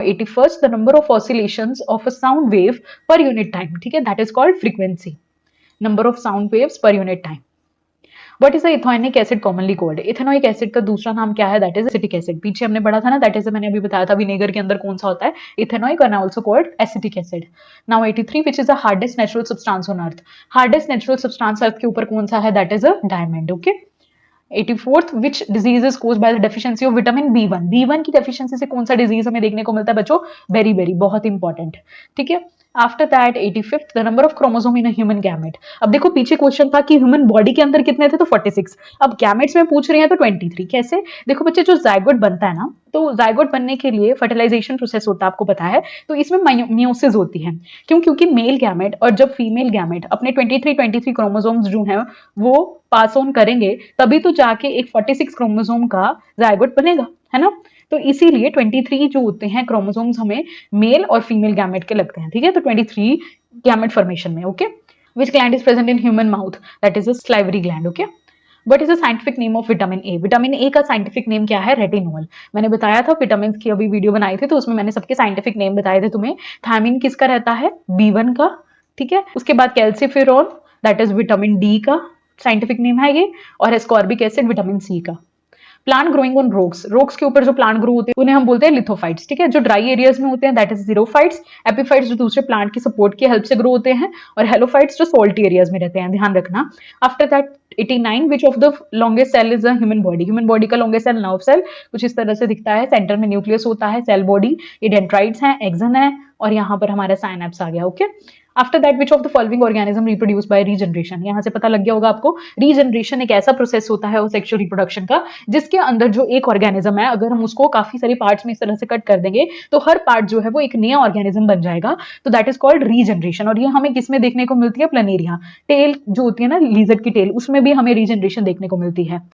81st the number of oscillations of a sound wave per unit time, ठीक है, that is called frequency, number of sound waves per unit time. What is the ethanoic acid commonly called? Ethanoic acid का दूसरा नाम क्या है? That is acetic acid. पीछे हमने पढ़ा था ना, दैट इज मैंने अभी बताया था विनेगर के अंदर कौन सा होता है, इथेनोइक, और also called acetic acid. Now 83 which is the hardest natural substance on earth. Hardest natural substance earth के ऊपर कौन सा है? That is a diamond. Okay. 84th which disease is caused by the deficiency of vitamin B1. B1 की deficiency से कौन सा disease हमें देखने को मिलता है बच्चों? बेरी, बहुत इंपॉर्टेंट. ठीक है. After that 85th the number of chromosome in a human gamete. अब देखो पीछे क्वेश्चन था कि ह्यूमन बॉडी के अंदर कितने थे, तो 46. अब गैमेट्स में पूछ रहे हैं तो 23. कैसे? देखो बच्चे, जो जाइगोट बनता है ना, तो जाइगोट बनने के लिए फर्टिलाइजेशन प्रोसेस होता है, आपको पता है. तो इसमें मियोसिस होती है. क्यों? क्योंकि मेल गैमेट और जब फीमेल गैमेट अपने 23 क्रोमोसोम्स जो हैं वो पास ऑन करेंगे, तभी तो जाके एक 46 क्रोमोसोम का जाइगोट बनेगा, है ना. तो इसीलिए 23 जो होते हैं क्रोमोसोम्स हमें मेल और फीमेल गैमेट के लगते हैं. ठीक है. तो 23 गैमेट फॉर्मेशन में. Okay. Which gland is present in human mouth? That is a salivary gland. Okay. What is the scientific name of vitamin A? Vitamin A का साइंटिफिक नेम क्या है? रेटिनोल. मैंने बताया था विटामिन की अभी वीडियो बनाई थी, तो उसमें मैंने सबके साइंटिफिक नेम बताए थे तुम्हें. थायमिन किसका रहता है? B1 का. ठीक है. उसके बाद calciferol, that is vitamin D का साइंटिफिक नेम है ये, और एस्कॉर्बिक एसिड विटामिन सी का. Plant growing on rocks. Rocks के ऊपर जो प्लांट ग्रो होते हैं उन्हें हम बोलते हैं लिथोफाइट्स. ठीक है. जो ड्राई एरियाज में होते हैं दैट इज जीरोफाइट्स. एपिफाइट्स जो दूसरे प्लांट की सपोर्ट की हेल्प से ग्रो होते हैं, और हेलोफाइट्स जो सॉल्टी एरियाज में रहते हैं, ध्यान रखना. After that 89 which of the longest cell is the human body. Human body का लॉन्गेस्ट सेल नर्व सेल कुछ इस तरह से दिखता है. सेंटर में न्यूक्लियस होता है, सेल बॉडी, ये डेंड्राइट्स हैं, एक्सन है, और यहाँ पर हमारा साइनेप्स आ गया. Okay. After that which of the following organism reproduce by regeneration. यहाँ से पता लग गया होगा आपको, रीजनरेशन एक ऐसा प्रोसेस होता है सेक्सुअल रिप्रोडक्शन का, जिसके अंदर जो एक ऑर्गेनिज्म है, अगर हम उसको काफी सारे पार्ट्स में इस तरह से कट कर देंगे तो हर पार्ट जो है वो एक नया ऑर्गेनिज्म बन जाएगा. तो दैट इज कॉल्ड रीजनरेशन. और ये हमें किसमें देखने को मिलती है? प्लनेरिया. टेल जो होती है ना, लीजर्ड की टेल, उसमें भी हमें रीजनरेशन देखने को मिलती है.